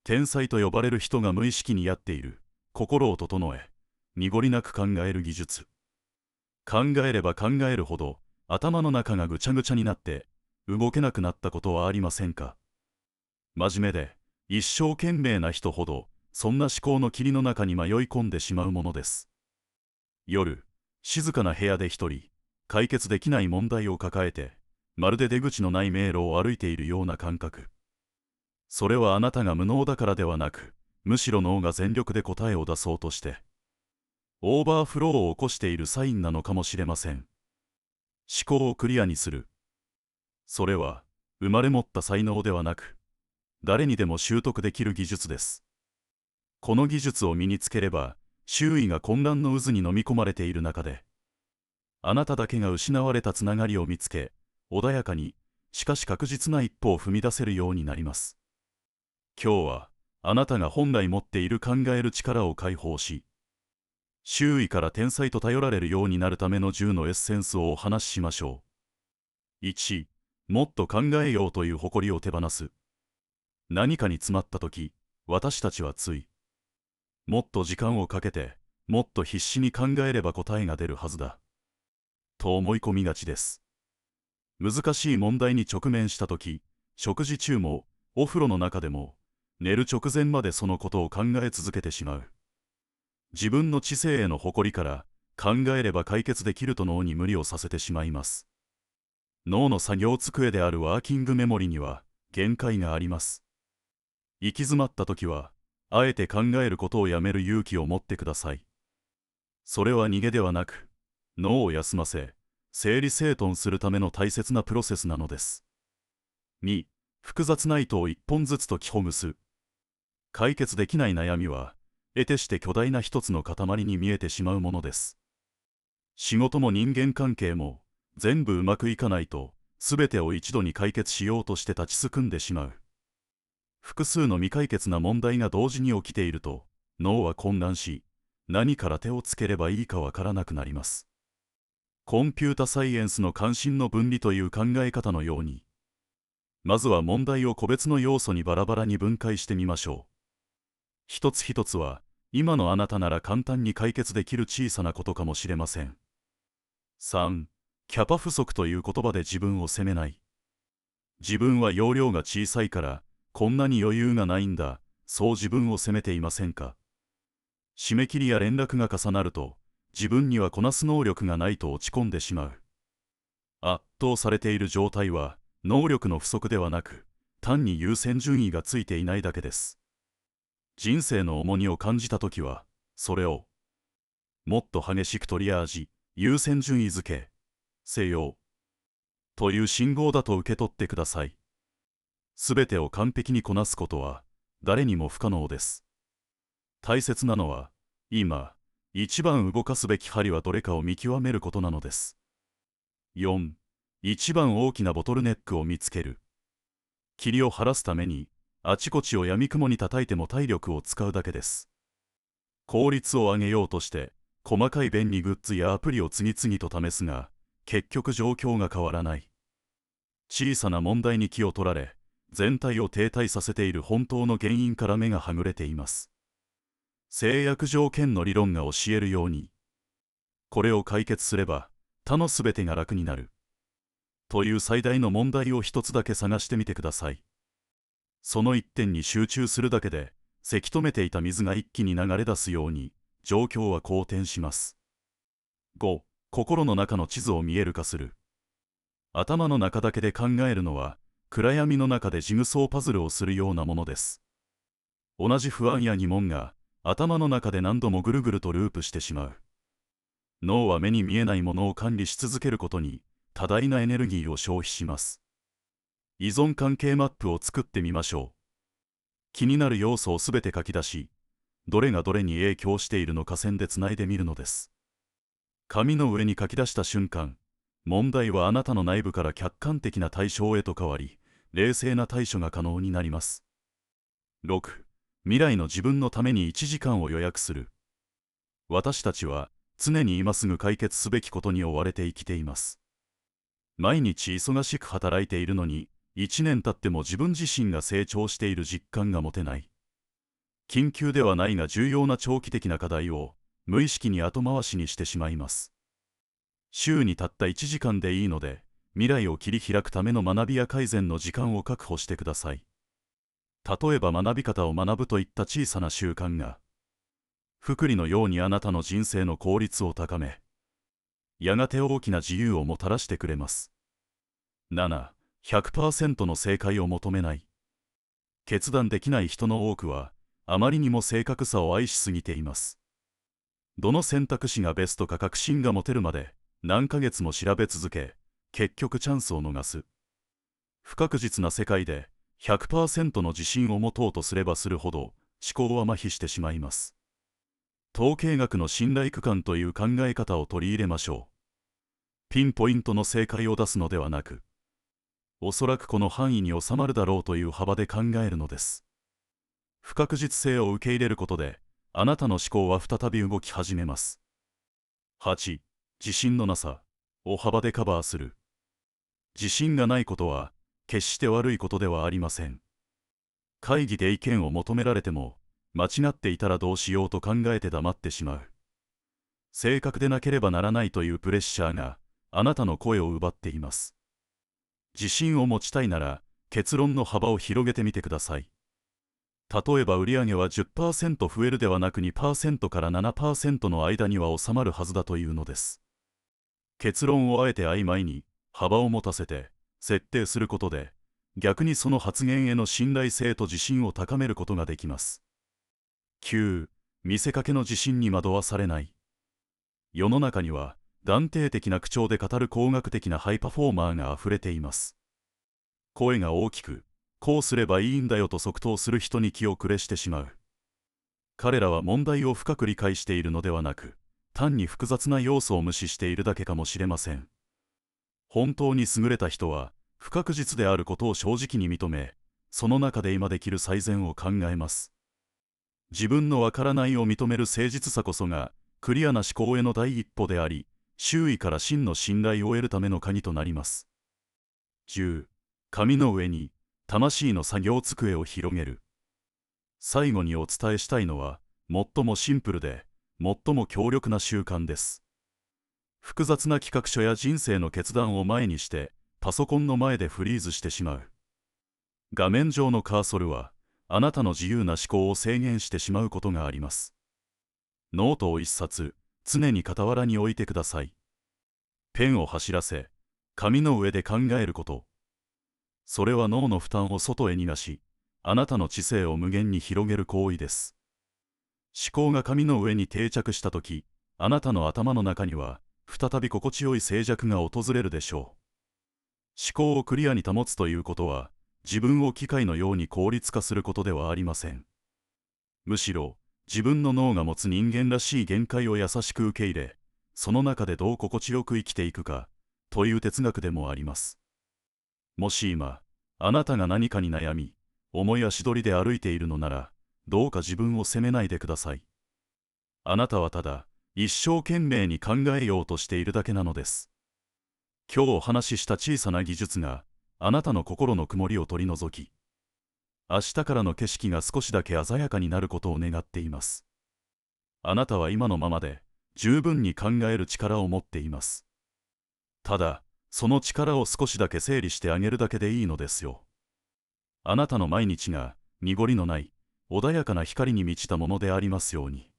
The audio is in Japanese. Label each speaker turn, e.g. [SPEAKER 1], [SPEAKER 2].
[SPEAKER 1] 天才と呼ばれる人が無意識にやっている心を整え、濁りなく考える技術。考えれば考えるほど頭の中がぐちゃぐちゃになって動けなくなったことはありませんか？真面目で一生懸命な人ほどそんな思考の霧の中に迷い込んでしまうものです。夜、静かな部屋で一人、解決できない問題を抱えて、まるで出口のない迷路を歩いているような感覚。それはあなたが無能だからではなく、むしろ脳が全力で答えを出そうとして、オーバーフローを起こしているサインなのかもしれません。思考をクリアにする。それは、生まれ持った才能ではなく、誰にでも習得できる技術です。この技術を身につければ、周囲が混乱の渦に飲み込まれている中で、あなただけが失われたつながりを見つけ、穏やかに、しかし確実な一歩を踏み出せるようになります。今日は、あなたが本来持っている考える力を解放し、周囲から天才と頼られるようになるための10のエッセンスをお話ししましょう。1、もっと考えようという誇りを手放す。何かに詰まったとき、私たちはつい、もっと時間をかけて、もっと必死に考えれば答えが出るはずだ、と思い込みがちです。難しい問題に直面したとき、食事中も、お風呂の中でも、寝る直前までそのことを考え続けてしまう。自分の知性への誇りから、考えれば解決できると脳に無理をさせてしまいます。脳の作業机であるワーキングメモリには、限界があります。行き詰まったときは、あえて考えることをやめる勇気を持ってください。それは逃げではなく、脳を休ませ、整理整頓するための大切なプロセスなのです。2、複雑な糸を一本ずつときほぐす。解決できない悩みは、得てして巨大な一つの塊に見えてしまうものです。仕事も人間関係も、全部うまくいかないと、すべてを一度に解決しようとして立ちすくんでしまう。複数の未解決な問題が同時に起きていると、脳は混乱し、何から手をつければいいかわからなくなります。コンピュータサイエンスの関心の分離という考え方のように、まずは問題を個別の要素にバラバラに分解してみましょう。一つ一つは、今のあなたなら簡単に解決できる小さなことかもしれません。3、キャパ不足という言葉で自分を責めない。自分は容量が小さいから、こんなに余裕がないんだ、そう自分を責めていませんか？締め切りや連絡が重なると、自分にはこなす能力がないと落ち込んでしまう。圧倒されている状態は、能力の不足ではなく、単に優先順位がついていないだけです。人生の重荷を感じたときは、それを、もっと激しくトリアージ、優先順位付け、せよ、という信号だと受け取ってください。すべてを完璧にこなすことは、誰にも不可能です。大切なのは、今、一番動かすべき針はどれかを見極めることなのです。4、一番大きなボトルネックを見つける。霧を晴らすために、あちこちを闇雲に叩いても体力を使うだけです。効率を上げようとして、細かい便利グッズやアプリを次々と試すが、結局状況が変わらない。小さな問題に気を取られ、全体を停滞させている本当の原因から目がはぐれています。制約条件の理論が教えるように、これを解決すれば、他のすべてが楽になる。という最大の問題を一つだけ探してみてください。その一点に集中するだけで、せき止めていた水が一気に流れ出すように、状況は好転します。5、心の中の地図を見える化する。頭の中だけで考えるのは、暗闇の中でジグソーパズルをするようなものです。同じ不安や疑問が、頭の中で何度もぐるぐるとループしてしまう。脳は目に見えないものを管理し続けることに、多大なエネルギーを消費します。依存関係マップを作ってみましょう。気になる要素をすべて書き出し、どれがどれに影響しているのか線でつないでみるのです。紙の上に書き出した瞬間、問題はあなたの内部から客観的な対象へと変わり、冷静な対処が可能になります。6、未来の自分のために1時間を予約する。私たちは常に今すぐ解決すべきことに追われて生きています。毎日忙しく働いているのに、1年経っても自分自身が成長している実感が持てない。緊急ではないが重要な長期的な課題を無意識に後回しにしてしまいます。週にたった1時間でいいので、未来を切り開くための学びや改善の時間を確保してください。例えば学び方を学ぶといった小さな習慣が、複利のようにあなたの人生の効率を高め、やがて大きな自由をもたらしてくれます。7、100% の正解を求めない。決断できない人の多くは、あまりにも正確さを愛しすぎています。どの選択肢がベストか確信が持てるまで、何ヶ月も調べ続け、結局チャンスを逃す。不確実な世界で 100% の自信を持とうとすればするほど、思考は麻痺してしまいます。統計学の信頼区間という考え方を取り入れましょう。ピンポイントの正解を出すのではなく、おそらくこの範囲に収まるだろうという幅で考えるのです。不確実性を受け入れることで、あなたの思考は再び動き始めます。8、自信のなさを幅でカバーする。自信がないことは、決して悪いことではありません。会議で意見を求められても、間違っていたらどうしようと考えて黙ってしまう。正確でなければならないというプレッシャーがあなたの声を奪っています。自信を持ちたいなら結論の幅を広げてみてください。例えば売上は 10% 増えるではなく 2% から 7% の間には収まるはずだというのです。結論をあえて曖昧に幅を持たせて設定することで、逆にその発言への信頼性と自信を高めることができます。9、見せかけの自信に惑わされない。世の中には断定的な口調で語る工学的なハイパフォーマーがあふれています。声が大きく、こうすればいいんだよと即答する人に気を暮れしてしまう。彼らは問題を深く理解しているのではなく、単に複雑な要素を無視しているだけかもしれません。本当に優れた人は、不確実であることを正直に認め、その中で今できる最善を考えます。自分のわからないを認める誠実さこそが、クリアな思考への第一歩であり、周囲から真の信頼を得るための鍵となります。10、紙の上に魂の作業机を広げる。最後にお伝えしたいのは、最もシンプルで、最も強力な習慣です。複雑な企画書や人生の決断を前にして、パソコンの前でフリーズしてしまう。画面上のカーソルは、あなたの自由な思考を制限してしまうことがあります。ノートを一冊、常に傍らに置いてください。ペンを走らせ、紙の上で考えること。それは脳の負担を外へ逃がし、あなたの知性を無限に広げる行為です。思考が紙の上に定着したとき、あなたの頭の中には、再び心地よい静寂が訪れるでしょう。思考をクリアに保つということは、自分を機械のように効率化することではありません。むしろ、自分の脳が持つ人間らしい限界を優しく受け入れ、その中でどう心地よく生きていくか、という哲学でもあります。もし今、あなたが何かに悩み、重い足取りで歩いているのなら、どうか自分を責めないでください。あなたはただ、一生懸命に考えようとしているだけなのです。今日お話しした小さな技術が、あなたの心の曇りを取り除き、明日からの景色が少しだけ鮮やかになることを願っています。あなたは今のままで、十分に考える力を持っています。ただ、その力を少しだけ整理してあげるだけでいいのですよ。あなたの毎日が、濁りのない、穏やかな光に満ちたものでありますように。